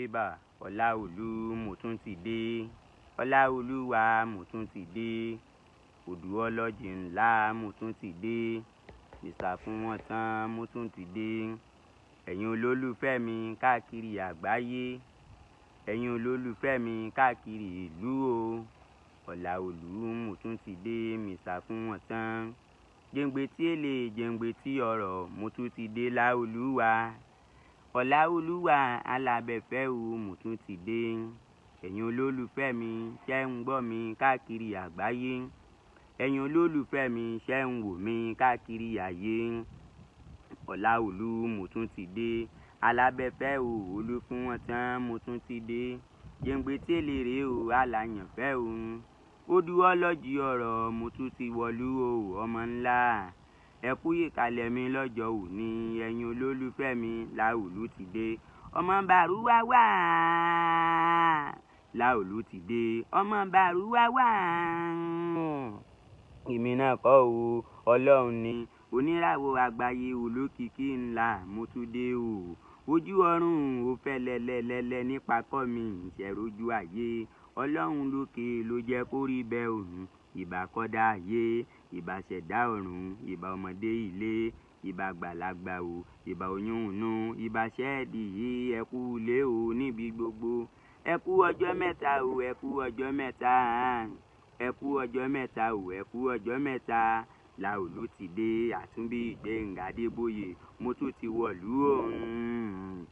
Ébà Ọláolú mo tún ti dé, Ọláolúwa mo tún ti dé, odù ọlọ́jì ńlá mo tún ti dé, Mr. Funwontan mo tún ti dé. Ẹ̀yin olólùfẹ́ mi káàkiri àgbáyé, ẹ̀yin olólùfẹ́ mi káàkiri ìlú o, Ọláolú mo tún ti dé, Mr. Funwontan. Jẹ̀ǹgbè tí èlé jẹ̀ǹgbè tí ọ̀rọ̀ mo tún ti dé Láolúwa. Ọláolúwa alábẹ̀fẹ́ o mo tún ti dé. Ẹ̀yin olólùfẹ́ mi ṣẹ́ ń gbọ́ mi káàkiri àgbáyé, ẹ̀yin olólùfẹ́ mi ṣẹ́ ń wò mí káàkiri ayé. Ọláolú mo tún ti dé, alábẹ̀fẹ́ o Olúfunwontan mo tún ti dé. Jẹ̀ǹgbè tí èlé rè o aláyànfẹ́ o, odù ọlọ́jì ọ̀rọ̀ mo tún ti wọ̀lú o ọmọ ńlá. Ẹ kú ìkàlẹ̀ mi lọ́jọ́ òní, ẹ̀yin olólùfẹ́ mi Láolú ti dé. Ọmọ bàrúwá wá, Láolú ti dé, ọmọ bàrúwá wá. Èmi náà kọ́ o, Ọlọ́run ni oníràwọ̀ àgbáyé olókìkí ńlá mo tún dé o. Ojú ọ̀run ò fẹ́ lẹ́lẹ́lẹ́lẹ́ nípa kọ́ mi ìṣẹ̀rójú ayé. Ọlọ́run lókè ló jẹ́ kó rí bẹ́ẹ̀ òun. Ìbà kọ́dá ayé, ìbà ṣẹ̀dá ọ̀run, ìbà ọmọdé ilé, ìbà àgbàlagbà o, ìbà oyún inú, ìbà ṣẹ́ẹ̀dì yìí. Ẹ kú ilé o níbi gbogbo, ẹ kú ọjọ́ mẹ́ta o, ẹ kú ọjọ́ mẹ́ta, ẹ kú ọjọ́ mẹ́ta o, ẹ kú ọjọ́ mẹ́ta. Láolú ti dé, Àtúnbí Gbenga Adeboye mo tún ti wọ̀lú òun.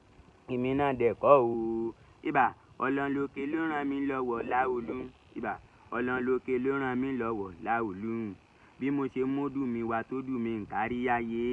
Èmi náà dẹ̀ kọ́ o. Ìbà Ọlọ́run lókè ló ràn mí lọ́wọ́ Láolú. Ìbà Ọlọ́run lókè ló ràn mí lọ́wọ́ Láolú. Bí mo ṣe módù mi wá tó dù mí ń kárí ayé,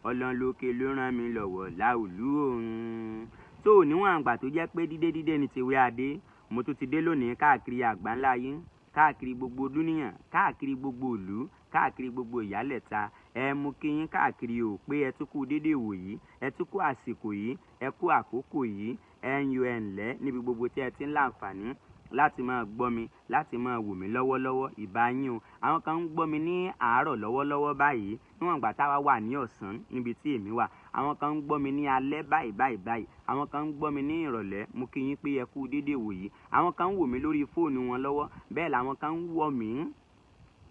Ọlọ́run lókè ló ràn mí lọ́wọ́ Láolú òun. Tó níwọ̀n àgbà tó jẹ́ pé dídé ni tìwé adé, mo tún ti dé lónìí káàkiri àgbáńláyé, káàkiri gbogbo dúníyàn, káàkiri gbogbo ìlú, káàkiri gbogbo ìyálẹ̀ta. Ẹ mú kí yín káàkiri o pé ẹ tún kú dédé wò yìí, ẹ tún kú àsìkò yìí, ẹ kú àkókò yìí, ẹ ń yọ ẹ̀ ńlẹ́ níbi gbogbo tí ẹ ti ń láǹfààní láti máa gbọ́ mi, láti máa wò mí lọ́wọ́lọ́wọ́. Ìbà yín o. Àwọn kan ń gbọ́ mi ní àárọ̀ lọ́wọ́lọ́wọ́ báyìí, níwọ̀n ìgbà táwa wà ní ọ̀sán níbi tí èmi wà. Àwọn kan ń gbọ́ mi ní alẹ́ báyìí. Àwọn kan ń gbọ́ mi ní ìrọ̀lẹ́. Mo kí yín pé ẹ kú dédé wò yìí. Àwọn kan ń wò mí lórí fóònù wọn lọ́wọ́, bẹ́ẹ̀ làwọn kan ń wò mí.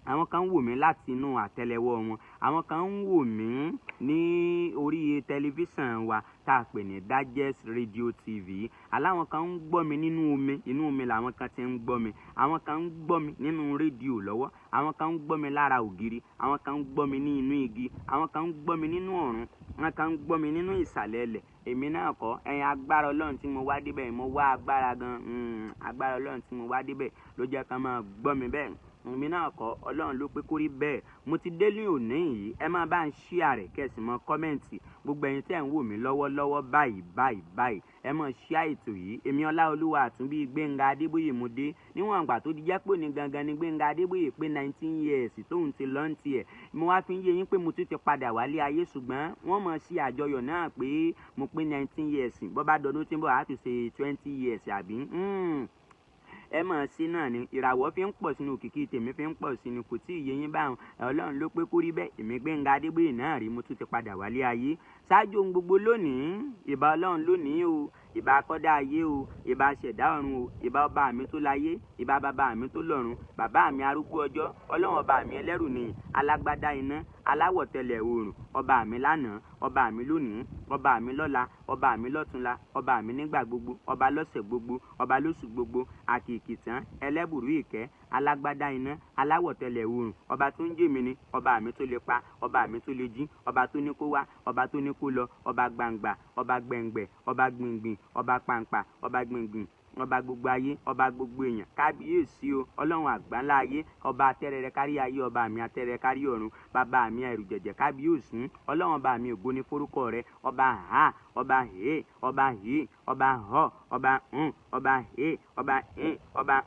Àwọn kan ń wò mí láti inú àtẹ́lẹwọ́ wọn. Àwọn kan ń wò mí ní orí tẹlifíṣàn wa tá a pè ní Digest Radio TV. Aláwọn kan ń gbọ́ mi nínú omi, inú omi làwọn kan ti ń gbọ́ mi. Àwọn kan ń gbọ́ mi nínú rédíò lọ́wọ́. Àwọn kan ń gbọ́ mi lára ògiri. Àwọn kan ń gbọ́ mi ní inú igi. Àwọn kan ń gbọ́ mi nínú ọ̀run. Àwọn kan ń gbọ́ mi nínú ìsàlẹ̀ ilẹ̀. Èmi náà kọ́, ẹ̀yin agbára Ọlọ́run tí mo wá débẹ̀, mo wá agbára gan. Agbára Ọlọ́run tí mo wá débẹ̀ ló jẹ́ ká máa gbọ́ mi bẹ́ẹ̀. Èmi náà kọ́, Ọlọ́run ló pé kó rí bẹ́ẹ̀. Mo ti dé ní òní yìí, ẹ máa bá ń share rẹ̀ kẹ́sì mọ́ kọ́mẹ́ǹtì. Gbogbo ẹ̀yin tẹ́ ń wò mí lọ́wọ́lọ́wọ́ báyìí, ẹ máa share ètò yìí. Èmi Ọláolúwa Àtúnbí Gbenga Adeboye mo dé. Níwọ̀n àgbà tó di jẹ́ pé ní gangan ni Gbenga Adeboye pé 19 years tóun ti lọ́n tiẹ̀. Mo wá fi ń yé yín pé mo tún ti padà wálé ayé, ṣùgbọ́n wọ́n mọ̀ sí àjọyọ̀ náà pé mo pé 19 years. Bọ́ bá dọdún tí ń bọ̀ á tún ṣe 20 years àbí. Ẹ mọ̀ sí náà ni ìràwọ̀ fi ń pọ̀ sínú òkìkí tèmi fi ń pọ̀ sínú, kò tí ì yé yín báwọn. Ọlọ́run ló pé kó rí bẹ́ẹ̀. Èmi Gbenga Adeboye náà rí, mo tún ti padà wálé ayé. Ṣáájú ohun gbogbo lónìí, ìbà Ọlọ́run lónìí o, ìbà akọ́dá ayé o, ìbà ṣẹ̀dá ọ̀run o, ìbà ọba mi tó láyé, ìbà bàbá mi tó lọ́run, bàbá mi arúgbó ọjọ́, Ọlọ́run ọba mi ẹlẹ́rù nìyí, alágbádá iná, aláwọ̀ tẹlẹ̀ oòrùn, ọba mi lánàá, ọba mi lónìí, ọba mi lọ́la, ọba mi lọ́túnla, ọba mi nígbà gbogbo, ọba lọ́sẹ̀ gbogbo, ọba lóṣù gbogbo, àkìkìtàn, ẹlẹ́bùrú ìkẹ́, alágbádá iná, aláwọ̀ tẹlẹ̀ oòrùn, ọba tó ń jẹ́ mi ni, ọba mi tó lè pa, ọba mi tó lè jí, ọba tó ní kó wá, ọba tó ní kó lọ, ọba gbangba, ọba gbẹ̀ngbẹ̀, ọba gbìngbìn, ọba pàǹpà, ọba gbìngbìn, ọba gbogbo ayé, ọba gbogbo èèyàn. Kábíyèsí o, Ọlọ́run àgbáńlá ayé, ọba atẹ́rẹrẹ kárí ayé, ọba mi atẹ́rẹrẹ kárí ọ̀run, bàbá mi ẹrù jẹ̀jẹ̀. Kábíyèsí Ọlọ́run ọba mi ògo ní forúkọ rẹ, ọba ha, ọba he, ọba he, ọba họ, ọba ọba he, ọba ọba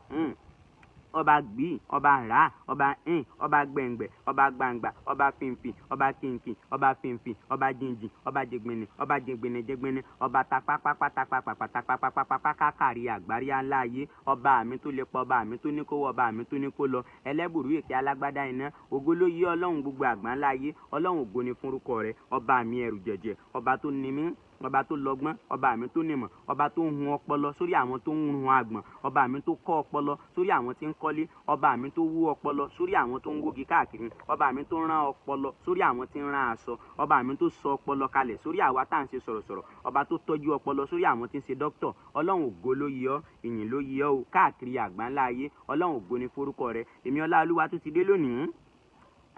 ọba gbì, ọba rà, ọba ọba gbẹ̀ngbẹ̀, ọba gbangba, ọba fínfín, ọba kínkín, ọba fínfín, ọba jíǹjìn, ọba jẹgbẹ̀nẹ̀, ọba jẹgbẹ̀nẹ̀, ọba tapapapapapapapapapapa káàkiri àgbárí ńlá ayé, ọba mi tó lè pa, ọba mi tó ní kó wọ, ọba mi tó ní kó lọ, ẹlẹ́bùrú ìkẹ́ alágbádá iná, ògo ló yí Ọlọ́run gbogbo àgbáńlá ayé, Ọlọ́run ògo ni fún orúkọ rẹ̀, ọba mi ẹrù jẹ̀jẹ̀, ọba tó ní mí, ọba tó lọ́gbọ́n, ọba mi tó nímọ̀, ọba tó ń hun ọpọlọ sórí àwọn tó ń hun àgbọ̀n, ọba mi tó kọ́ ọpọlọ sórí àwọn tí ń kọ́lé, ọba mi tó wú ọpọlọ sórí àwọn tó ń wógi káàkiri, ọba mi tó rán ọpọlọ sórí àwọn tí ń rán aṣọ, ọba mi tó sọ ọpọlọ kalẹ̀ sórí àwa tá à ń ṣe sọ̀rọ̀sọ̀rọ̀, ọba tó tọ́jú ọpọlọ sórí àwọn tí ń ṣe dókítọ̀. Ọlọ́run ògo ló yẹ ọ́, ìyìn ló yẹ ọ́ o káàkiri àgbáńlá ayé. Ọlọ́run ògo ni forúkọ rẹ. Èmi Ọláolúwa tó ti dé lónìí,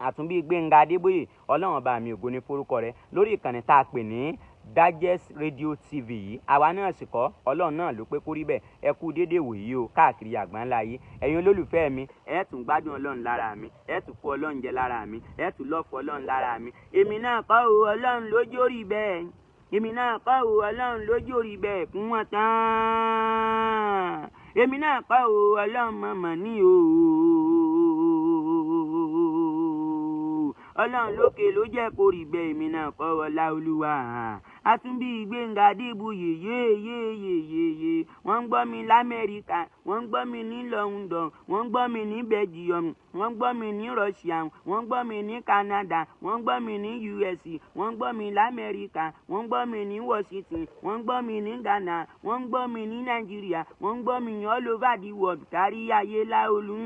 Àtúnbí Gbenga Adeboye, Ọlọ́run ọba mi ògo ni forúkọ rẹ, lórí ìkànnì tá a pè ní Digest Radio TV yìí. Àwa náà sì kọ́, Ọlọ́run náà ló pé kó rí bẹ́ẹ̀. Ẹ kú dédé wòyí o káàkiri àgbáńlá ayé. Ẹ̀yin olólùfẹ́ mi, ẹ tún gbádùn Ọlọ́run lára mi, ẹ tún kó Ọlọ́run jẹ lára mi, ẹ tún lọ́ọ̀fù Ọlọ́run lára mi. Èmi náà kọ́ o, Ọlọ́run lójó rí bẹ́ẹ̀. Èmi náà kọ́ o, Ọlọ́run lójó rí bẹ́ẹ̀ fún wọn tán. Èmi náà kọ́ o, Ọlọ́run mọ̀mọ́ ní o. Ọlọ́run lókè ló jẹ́ kó rí bẹ́ẹ̀. Èmi náà kọ́ Ọláolúwa Àtúnbí Gbenga Adeboye yéyéyéyéyé. Wọ́n ń gbọ́ mi l'Amẹ́ríkà, wọ́n ń gbọ́ mi ní London, wọ́n ń gbọ́ mi ní Belgium, wọ́n ń gbọ́ mi ní Russia, wọ́n ń gbọ́ mi ní Canada, wọ́n ń gbọ́ mi ní US, wọ́n ń gbọ́ mi l'Amẹ́ríkà, wọ́n ń gbọ́ mi ní Washington, wọ́n ń gbọ́ mi ní Ghana, wọ́n ń gbọ́ mi ní Nàìjíríà, wọ́n ń gbọ́ mi all over the world kárí ayé Láolú.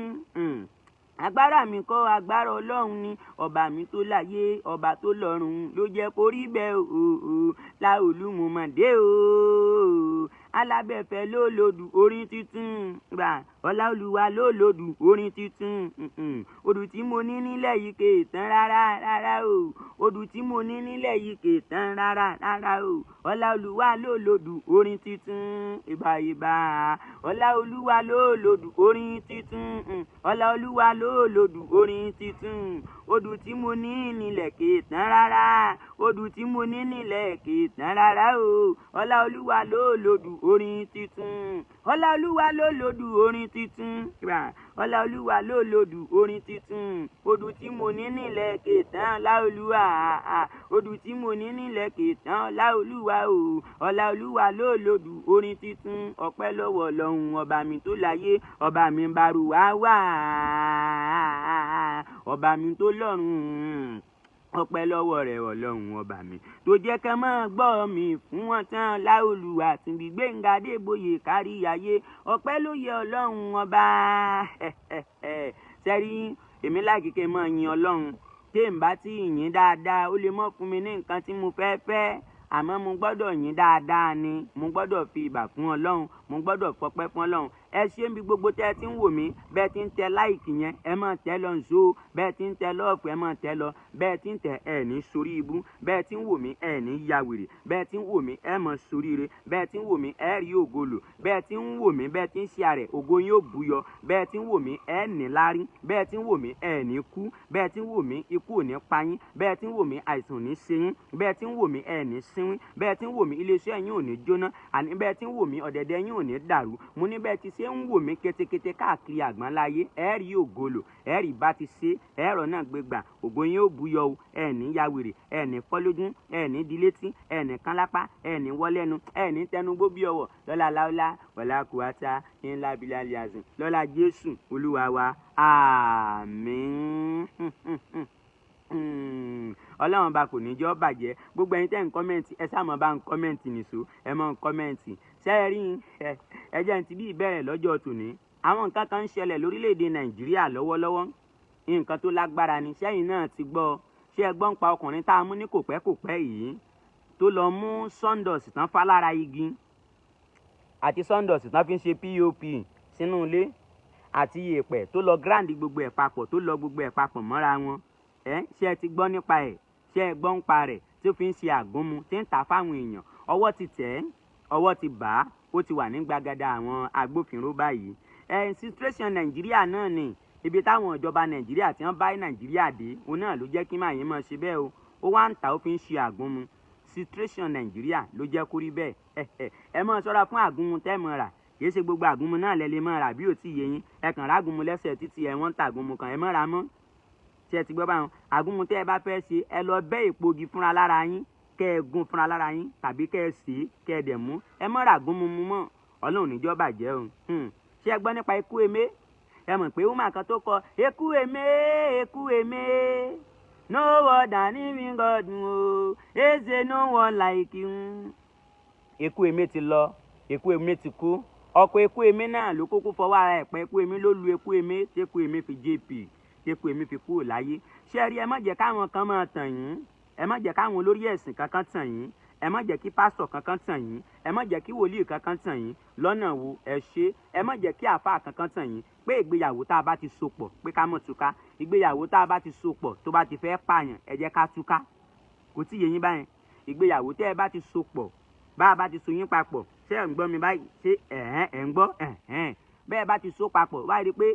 Agbára mi kọ́, agbára Ọlọ́run ni, ọba mi tó láyé, ọba tó lọ́run ló jẹ́ kó rí bẹ́ẹ̀ o. Láolú mo mọ̀ dé o. Alábẹ́fẹ́ ló lòdù orin titun gbà, Ọláolúwa ló lòdù orin titun. Odù tí mo ní nílẹ̀ yìí kè tán rárá o. Odù tí mo ní nílẹ̀ yìí kè tán rárá o. Ọláolúwa ló lòdù orin titun ìbà. Ọláolúwa ló lòdù orin titun. Ọláolúwa ló lòdù orin titun. Odù tí mo ní nílẹ̀ kè tán rárá. Odù tí mo ní nílẹ̀ kè tán rárá o. Ọláolúwa ló lòdù orin titun. Ọláolúwa ló lòdù orin titun. Ọláolúwa ló lòdù orin titun. Odù tí mo ní nílẹ̀ kè tán Láolúwa. Odù tí mo ní nílẹ̀ kè tán Láolúwa o. Ọláolúwa ló lòdù orin titun. Ọpẹ́ lọ́wọ́ Ọlọ́run ọba mi tó láyé, ọba mi ń bárù wá wá. Ọba mi tó lọ́run, ọpẹ́ lọ́wọ́ rẹ̀ Ọlọ́run ọba mi tó jẹ́ ká máa gbọ́ mi fún wọn tán. Láolúwa Àtúnbí Gbenga Adeboye kárí ayé. Ọpẹ́ ló yẹ Ọlọ́run ọba. Sẹ́rí, èmi láìkí kí n máa yin Ọlọ́run. Tí n bá ti yìn dáadáa, ó lè mọ́ fún mi ní nǹkan tí mo fẹ́. Àmọ́ mo gbọ́dọ̀ yìn dáadáa ni. Mo gbọ́dọ̀ fi ìbà fún Ọlọ́run. Mo gbọ́dọ̀ fọpẹ́ fún Ọlọ́run. Ẹ ṣé bí gbogbo tẹ́ ti ń wò mí, bẹ́ẹ̀ ti ń tẹ láìkì yẹn, ẹ máa tẹ lọ nṣó. Bẹ́ẹ̀ ti ń tẹ lọ́ọ̀fù, ẹ máa tẹ lọ. Bẹ́ẹ̀ ti ń tẹ ẹ ní sórí ibú. Bẹ́ẹ̀ ti ń wò mí, ẹ ní ya wèrè. Bẹ́ẹ̀ ti ń wò mí, ẹ mọ̀ sóríire. Bẹ́ẹ̀ ti ń wò mí, ẹ rí ògo lò. Bẹ́ẹ̀ ti ń wò mí, bẹ́ẹ̀ ti ń ṣe àrẹ̀, ògo yín ó búyọ. Bẹ́ẹ̀ ti ń wò mí, ẹ ní lárí. Bẹ́ẹ̀ ti ń wò mí, ẹ ní kú. Bẹ́ẹ̀ ti ń wò mí, ikú ò ní pa yín. Bẹ́ẹ̀ ti ń wò mí, àìsàn ò ní ṣe yín. Bẹ́ẹ̀ ti ń wò mí, ẹ ní sínwín. Bẹ́ẹ̀ ti ń wò mí, iléeṣẹ́ yín ò ní jóná. Àní bẹ́ẹ̀ ti ń wò mí, ọ̀dẹ̀dẹ̀ yín ò ní dàrú. Mo ní bẹ́ẹ̀ ti ṣe ń wò mí kétékété káàkiri àgbáńláyé, ẹ rí ògo lò, ẹ rí bá ti ṣe, ẹ̀rọ náà gbégbà, ògo yín ó búyọ o. Ẹ ní ya wèrè, ẹ ní fọ́ lójú, ẹ ní di létí, ẹ ní kán lápá, ẹ ní wọ́ lẹ́nu, ẹ ní tẹnugbó bí ọwọ́. Lọ́lá láúlá wàlá kùwátá ńlá bílálì àzìn. Lọ́lá Jésù Olúwa wa. Àmín. Ọlọ́run bá kò ní jọ́ bàjẹ́. Gbogbo ẹ̀yin tẹ́ ń kọ́mẹ́ǹtì, ẹ sáà mọ̀ bá ń kọ́mẹ́ǹtì nìṣó, ẹ mọ̀ ń kọ́mẹ́ǹtì. Sẹ́ẹ̀rí ẹjẹ́ ti bí ìbẹ̀rẹ̀ lọ́jọ́ tòní. Àwọn nǹkan kan ń ṣẹlẹ̀ lórílẹ̀‐èdè Nàìjíríà lọ́wọ́lọ́wọ́. Nǹkan tó lágbára ni. Sẹ́yìn náà ti gbọ́. Ṣé ẹ gbọ́ ń pa ọkùnrin tá a mú ní kòpẹ́kòpẹ́ yìí tó lọ mú sawdust tán fá lára igi àti sawdust tán fi ń ṣe POP sínú ilé àti yèèpẹ̀ tó lọ grind gbogbo ẹ̀ papọ̀, tó lọ gbogbo ẹ̀ papọ̀ mọ́ra wọn. Ṣé ẹ ti gbọ́ nípa ẹ̀? Ṣé ẹ gbọ́ ń pa rẹ̀ tí ó fi ń ṣe àgúnmu tí ń tà fáwọn èèyàn? Ọwọ́ ti tẹ̀ ẹ́, ọwọ́ ti bà á, ó ti wà ní gbàgádà àwọn agbófinró báyìí. Situation Nàìjíríà náà ni ibi táwọn ìjọba Nàìjíríà tí wọ́n bá Nàìjíríà dé, òun náà ló jẹ́ kí màá yín mọ̀ ṣe bẹ́ẹ̀ o. Ó wá ń tà, ó fi ń ṣe àgúnmu. Situation Nàìjíríà ló jẹ́ kó rí bẹ́ẹ̀. Ẹ mọ̀ ṣọ́ra fún àgúnmu tẹ́ mọ̀ rà. Kìí ṣe gbogbo àgúnmu náà lẹ lè mọ̀ rà bí ò tí yé yín. Ẹ kàn rágúnmu lẹ́sẹ̀ títí ẹ wọ́n ń ta àgúnmu kan, ẹ mọ̀ ra mọ́. Ṣé ẹ ti gbọ́ báwọn? Àgúnmu tẹ́ ẹ bá fẹ́ ṣe, ẹ lọ bẹ́ èpogi fúnra lára yín, kẹ́ ẹ gún fúnra lára yín, tàbí kẹ́ ẹ sè é, kẹ́ ẹ dẹ̀ mú. Ẹ mọ̀ ra àgúnmu mu mọ́. Ọlọ́run níjọ́ bàjẹ́ o. Ṣé ẹ gbọ́ nípa ikú emé? Ẹ mọ̀ pé woman kan tó kọ eku emé, no one than living God o, eze no one like you. Ikú Eme ti lọ, ikú Eme ti kú. Ọkọ ikú Eme náà ló kúkú fọwọ́ ara ẹ̀ pẹ́ ikú Eme ló lu ikú Eme tí ikú Eme fi JP tí ikú Eme fi kúrò láyé. Ṣé rí ẹ má jẹ́ káwọn kan máa tàn yín, ẹ má jẹ́ káwọn olórí ẹ̀sìn kankan tàn yín, ẹ má jẹ́ kí pásítọ̀ kankan tàn yín, ẹ má jẹ́ kí wòlíì kankan tàn yín. Lọ́nà wo ẹ ṣe? Ẹ má jẹ́ kí àáfàá kankan tàn yín pé ìgbéyàwó tá a bá ti so pọ̀ pé ká mọ̀ túká, ìgbéyàwó tá a bá ti so pọ̀ tó bá ti fẹ́ pààyàn ẹ jẹ́ ká túká. Kò tí yé yín báyẹn? Ìgbéyàwó tẹ́ ẹ bá ti so pọ̀, bá a bá ti so yín papọ̀, ṣé ẹ̀ ń gbọ́ mi báyìí? Ṣé ẹ̀ ń gbọ́? Bẹ́ẹ̀ bá ti so papọ̀ báyìí rí pé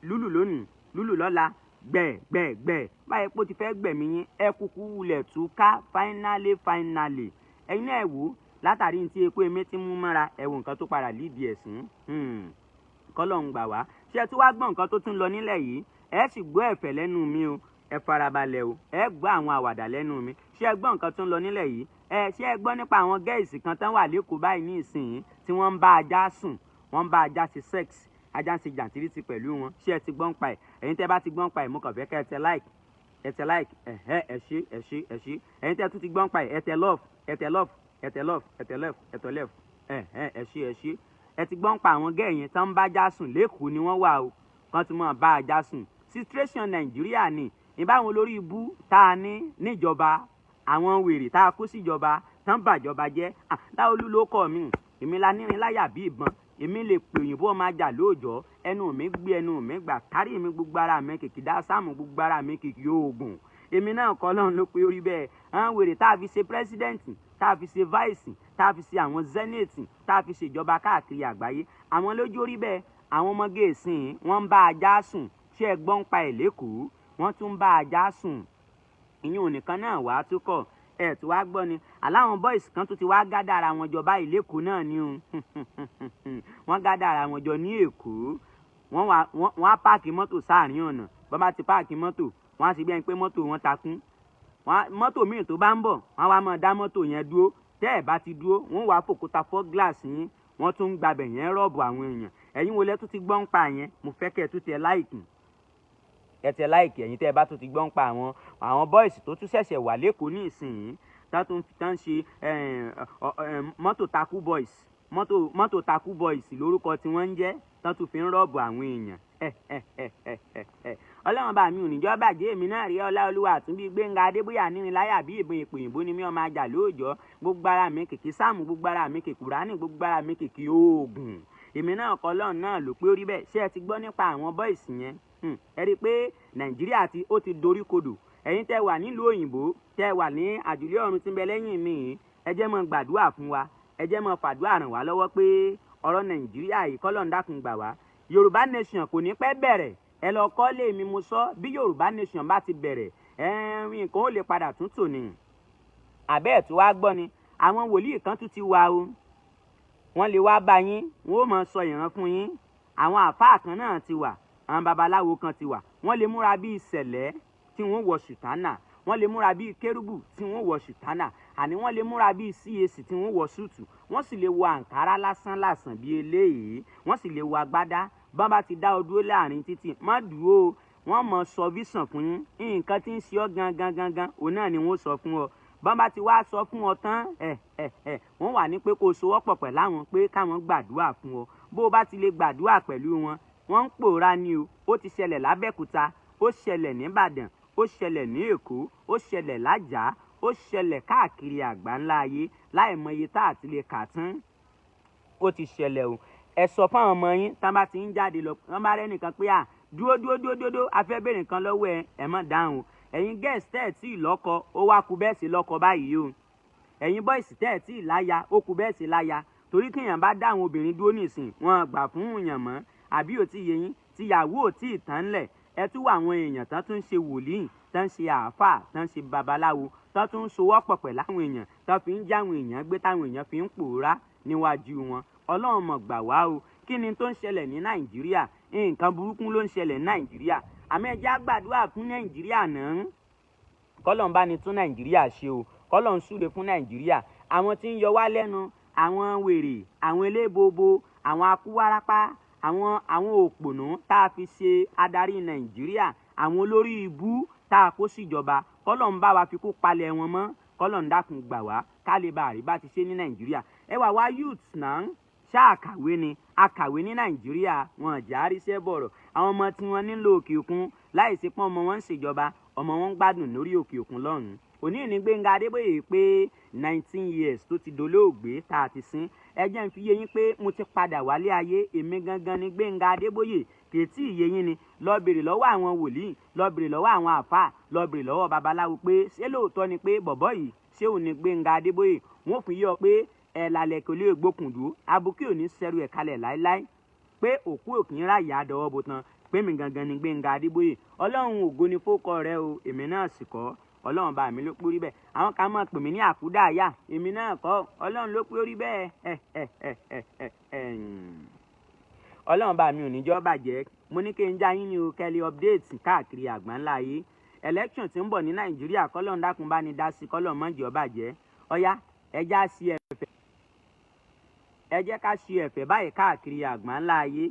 lúlù lónìí, lúlù lọ́la, gbẹ̀ báyìí pé ó ti fẹ́ gbẹ̀mí yín, ẹ kúkú wulẹ̀ túká finally. Ẹ̀yin náà ẹ wò látàrí ní tí ikú Eme ti mú mọ́ra, ẹ wo nǹkan tó padà lídìí ẹ̀sìn. Kọ́lọ́hun gbà wá. Ṣé ẹ tún wá gbọ́ nǹkan tó tún lọ nílẹ̀ yìí? Ẹ sì gbọ́ ẹ̀fẹ̀ lẹ́nu mi o, ẹ farabalẹ̀ o, ẹ gbọ́ àwọn àwàdà lẹ́nu mi. Ṣé ẹ gbọ́ nǹkan tó ń lọ nílẹ̀ yìí? Ṣé ẹ gbọ́ nípa àwọn gẹ́ẹ̀sì kan tán wà lÉkòó báyìí ní ìsìn tí wọ́n ń bá ajá sùn, wọ́n ń bá ajá ṣe sex, ajá ń ṣe jàǹtìrìtì pẹ̀lú wọn? Ṣé ẹ ti gbọ́ ń pa ẹ̀? Ẹ̀yin tẹ́ bá ti gbọ́ ń pa ẹ̀ mo kàn fẹ́ kẹ́ ẹ tẹ like, ẹ ṣé. Ẹ̀yin tẹ́ tún ti gbọ́ ń pa ẹ̀, ẹ tẹ love, ẹ ṣé. Ẹ ti gbọ́ ń pa àwọn gẹ́ẹ̀ yẹn tán ń bá ajá sùn lÉkòó ni wọ́n wà o, kán ti máa bá ajá sùn. Situation Nàìjíríà ni ìbáwọn olórí ibú tá a ní níjọba, àwọn wèrè tá a kó síjọba tán bàjọba jẹ́. Láolú ló kọ́ mi, èmi la nírin láyà bí ìbọn, èmi lè pè òyìnbó ọmọ ajá lóòjọ́, ẹnu mi gbé ẹnu mi gbà, kárí mi gbogbo ara mi kìkì dá sáàmù gbogbo ara mi kìkì oògùn. Èmi náà kọ́ lọ́run ló pé orí bẹ́ẹ̀. Àwọn wèrè tá a fi ṣe pírẹ́sídẹ́ǹtì, tá a fi ṣe váìsì, tá a fi ṣe àwọn zenith, tá a fi ṣe ìjọba káàkiri àgbáyé, àwọn lójú orí bẹ́ẹ̀. Àwọn ọmọge ìsìn wọ́n ń bá ajá sùn. Ṣé ẹ gbọ́ ń pa ẹ̀ lÉkòó? Wọ́n tún ń bá ajá sùn. Ìyẹn nìkan náà wàá tún kọ̀, ẹ̀ tí wàá gbọ́ ni aláwọn boys kan tún ti wá gádà ara wọn jọ báyìí lÉkòó náà ni o. Wọ́n gádà ara wọn jọ ní Èkó. Wọ́n á páàkì mọ́tò sáàrin ọ̀nà. Bọ́n bá ti páàkì mọ́tò, wọ́n á sì bí ẹni pé mọ́tò wọn takún. Mọ́tò míì tó bá ń bọ̀, wọ́n á wá máa dá mọ́tò yẹn dúró. Tẹ́ ẹ̀ bá ti dúró, wọ́n wá fòkúta fọ́ gíláàsì yín, wọ́n tún ń gbabẹ̀ yẹn rọ́ọ̀bù àwọn èèyàn. Ẹ̀yin wo lẹ tún ti gbọ́ ń pa yẹn? Mo fẹ́ kẹ́ ẹ tún tẹ láìkì. Ẹ tẹ láìkì ẹ̀yin tẹ́ ẹ bá tún ti gbọ́ ń pa àwọn boys tó tún ṣẹ̀ṣẹ̀ wà lÉkòó ní ìsìn tán ṣe mọ́tò takú boys, mọ́tò takú boys lórúkọ tí wọ́n ń jẹ́, tán tún fi ń rọ́ọ̀bù àwọn èèyàn. Ọlọ́run bá mi ò níjọ́ bàjẹ́, èmi náà rí Ọláolúwa Àtúnbí Gbenga Adeboye nírin láyà bí ìbọn ìpè òyìnbó ni mí ọmọ ajá lóòjọ́, gbogbo ara mi kìkì sáàmù, gbogbo ara mi kìkì Kùránì, gbogbo ara mi kìkì oògùn. Èmi náà kọ́ lọ́run náà ló pé orí bẹ́ẹ̀. Ṣé ẹ ti gbọ́ nípa àwọn boys yẹn? Ẹ rí i pé Nàìjíríà ó ti dorí kodò. Ẹ̀yin tẹ́ wà nílùú òyìnbó, tẹ́ wà ní àjùlé ọ̀run tí ń bẹ lẹ́yìn mi, ẹ jẹ́ mọ́ gbàdúrà fún wa, ẹ jẹ́ mọ́ fàdúrà ràn wá lọ́wọ́ pé ọ̀rọ̀ Nàìjíríà yìí k'Ọlọ́run dákun gbà wá. Yorùbá nation kò ní pẹ́ bẹ̀rẹ̀. Ẹ lọ kọ́lé mi mo sọ, bí Yorùbá nation bá ti bẹ̀rẹ̀, nǹkan ó lè padà tún tò ní. Àbẹ́ ẹ̀ tó wá gbọ́ ni àwọn wòlíì kan tún ti wà o. Wọ́n lè wá bá yín, wọ́n ó máa sọ ìran fún yín. Àwọn àfáà kan náà ti wà, àwọn babaláwo kan ti wà. Wọ́n lè múra bí ìṣẹ̀lẹ̀ tí wọ́n wọ ṣùtánà, wọ́n lè múra bí kérúbù tí wọ́n wọ ṣùtánà, àní wọ́n lè múra bí CAC tí wọ́n wọ súùtù, wọ́n sì lè wọ àǹkárá lásán bí eléyìí, wọ́n sì lè wọ agbádá. Bọ́n bá ti dá ọ dúró láàrin títì, má dúró, wọ́n mọ sọ vision fún yín, nǹkan tí ń ṣe ọ́ gangan òun náà ni wọ́n sọ fún ọ. Bọ́n bá ti wá sọ fún ọ tán, wọ́n wà ní pé kó o sowọ́pọ̀ pẹ̀lú àwọn pé káwọn gbàdúrà fún ọ. Bó o bá ti lè gbàdúrà pẹ̀lú wọn, wọ́n ń pòórá ni o. Ó ti ṣẹlẹ̀ l'Ábẹ́òkúta, ó ṣẹlẹ̀ n'Íbàdàn, ó ṣẹlẹ̀ ní Èkó, ó ṣẹlẹ̀ l'Ájàá, ó ṣẹlẹ̀ káàkiri àgbáńlá ayé láìmọye tá àti lè kà tán. Ó ti ṣẹlẹ̀ o. Ẹ sọ fún àwọn ọmọ yín tán bá ti ń jáde lọ, wọ́n bá rẹ́ nìkan pé dúró a fẹ́ béèrè nǹkan lọ́wọ́ ẹ má dáhùn. Ẹ̀yin girls tẹ́ ẹ̀ tí ì lọ́kọ, ó wá kù bẹ́ẹ̀ sí lọ́kọ báyìí o. Ẹ̀yin boys tẹ́ ẹ̀ tí ì láya, ó kù bẹ́ẹ̀ sí láya. Torí téèyàn bá dá àwọn obìnrin dúró nìsín, wọn gbà fún èèyàn mọ́. Àbí ò tí yé yín, tíyàwó ò tí ì tán lẹ̀. Ẹ tún wà àwọn èèyàn tán tún ń ṣe wòlíì, tán ń ṣe àáfàá, tán ń ṣe babaláwo, tán tún ń sowọ́pọ̀ pẹ̀lú àwọn èèyàn, tán fi ń já àwọn èèyàn gbé táwọn èèyàn fi ń pòórá níwájú wọn. Ọlọ́run mọ̀ gbà wá o. Kí ni tó ń ṣẹlẹ̀ ní Nàìjíríà? Nǹkan burúkú ló ń ṣẹlẹ̀ ní Nàìjíríà. Àmọ́ ẹ jẹ́ á gbàdúrà fún Nàìjíríà náà. K'Ọlọ́run bá ní tún Nàìjíríà ṣe o. K'Ọlọ́run súre fún Nàìjíríà. Àwọn tí ń yọ wá lẹ́nu, àwọn wèrè, àwọn elébobo, àwọn akúwárápá, àwọn òpònú tá a fi ṣe adarí Nàìjíríà, àwọn olórí ibú tá a kó síjọba, k'Ọlọ́run bá wa fi kó palẹ̀ wọn mọ́. K'Ọlọ́run dákun gbà wá ká lè bá àríbá ti ṣe ní Nàìjíríà. ẹ wà wá youth náà ṣáà kàwé ni akàwé ní Nàìjíríà wọn jàríṣẹ́ bọ̀rọ̀ àwọn ọmọ tí wọ́n nílò òkè òkun láì sí pọ́n ọmọ wọn ń ṣèjọba ọmọ wọn ń gbádùn lórí òkè òkun lọ́hùn-ún òní ní Gbenga Adeboye pé 19 years tó ti dolóògbé tá a ti sin ẹ jẹ́ n fi yé yín pé mo ti padà wálé ayé èmi gangan ni Gbenga Adeboye kèétí ìyé yín ni lọ bèrè lọ́wọ́ àwọn wòlíì lọ bèrè lọ́wọ́ àwọn àfáà lọ bèrè lọ́wọ́ babaláwo pé ṣé lóòótọ́ ni pé bọ̀bọ́ yìí ṣé òun ni Gbenga Adeboye wọ́n fi yọ pé ẹ̀ lálẹ́ kò lè gbókùndú abúkí ò ní sẹ́rù ẹ̀ kalẹ̀ láéláé pé òkú òkì ń ráyà dọwọ́ bó tán pé mi gangan ni Gbenga Adeboye ọlọ́run ògo ni fókọ rẹ o èmi náà sì kọ́ ọlọ́run bá mi ló pórí bẹ́ẹ̀ àwọn kan máa pè mí ní àkúdàáyà èmi náà kọ́ ọlọ́run ló pórí bẹ́ẹ̀ ọlọ́run bá mi ò ní jọ́ bàjẹ́ mo ní kí n já yín ní o kẹ́lẹ́ update káàkiri àgbáńlá ayé election tí ń bọ̀ ní Nàìjíríà kọ́lọ́run dákun bá ní dá sí kọ́lọ́run má jẹ́ ó bàjẹ́ ọ̀yá ẹ jẹ́ ká ṣe ẹ̀fẹ̀ báyìí káàkiri àgbáńlá ayé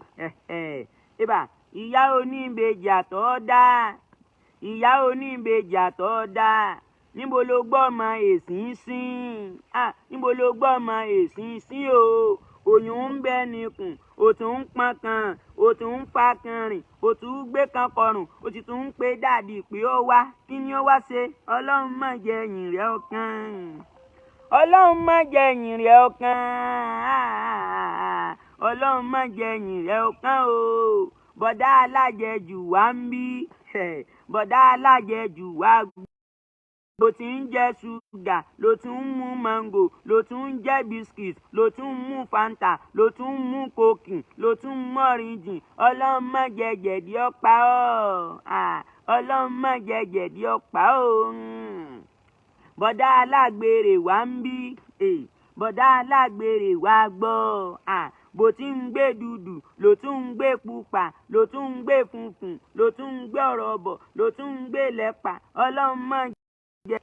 ibà ìyá oníbejì àtọ̀ dá ìyá oníbejì àtọ̀ dá níbo ló gbọ́ ọmọ èsì sìn níbo ló gbọ́ ọmọ èsì sìn o oyún ń bẹ nìkùn o tún ń pọn kan o tún ń fa kan rìn o tún ń gbé kan kọrùn o sì tún ń pe dáàdì pé ó wá kí ni ó wá ṣe ọlọ́run má jẹ́ ẹ̀yìn rẹ̀ ọkàn ọlọ́run má jẹ́ ẹ̀yìn rẹ̀ ọkàn ọlọ́run má jẹ́ ẹ̀yìn rẹ̀ ọkàn o bọ̀dá alájẹjù wá ń bí bọ̀dá alájẹjù wá ló ti ń jẹ ṣúgà ló tún ń mú mango ló tún ń jẹ biscuit ló tún ń mú fanta ló tún ń mú coke ló tún ń mọ́rìndìn ọlọ́run má jẹ́ jẹ̀dí ọ̀pá ọ́ ọlọ́run má jẹ́ jẹ̀dí ọ̀pá ọ́ bọ̀dá alágbèrè wá ń bí bọ̀dá alágbèrè wá gbọ́ bó ti ń gbé dúdú ló tún ń gbé pupa ló tún ń gbé funfun ló tún ń gbé ọ̀rọ̀ bọ̀ ló tún ń gbé lẹ́pà ọlọ́run má jẹ́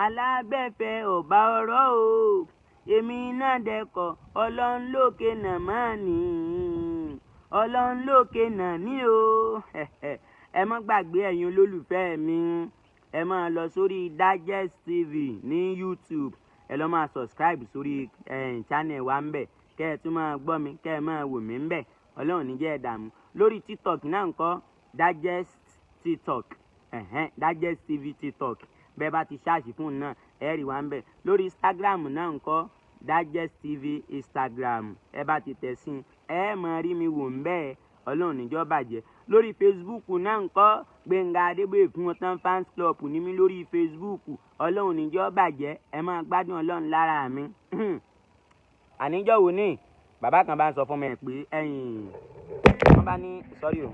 alábẹ́fẹ́ ọ̀bá ọ̀rọ̀ o èmi náà dẹ́kọ̀ ọlọ́run lókè náà máa ní ọlọ́run lókè náà ní o ẹ má gbàgbé ẹ̀yin olólùfẹ́ mi ẹ máa lọ sórí Digest TV ní YouTube ẹ lọ máa subscribe sórí channel wa ń bẹ̀ kẹ́ ẹ tún máa gbọ́ mi kẹ́ ẹ máa wò mí ń bẹ̀ ọlọ́run ní jẹ́ ẹ dààmú lórí TikTok náà ń kọ́ Digest TikTok Digest TV TikTok bẹ́ẹ̀ bá ti ṣáàṣì fún un náà ẹ rí wa ń bẹ̀ lórí Instagram náà ń kọ́ Digest TV Instagram ẹ bá ti tẹ̀ sí ẹ máa rí mi wò ń bẹ́ẹ̀ ọlọ́run níjọ́ bàjẹ́ lórí Facebook náà ń kọ́ Gbenga Adeboye Funwontan fans club ní mi lórí Facebook ọlọ́run níjọ́ bàjẹ́ ẹ máa gbádùn ọlọ́run lára mi àníjọ́ wo ní bàbá kan bá ń sọ fún mi pé wọ́n bá ní sọ́rí o.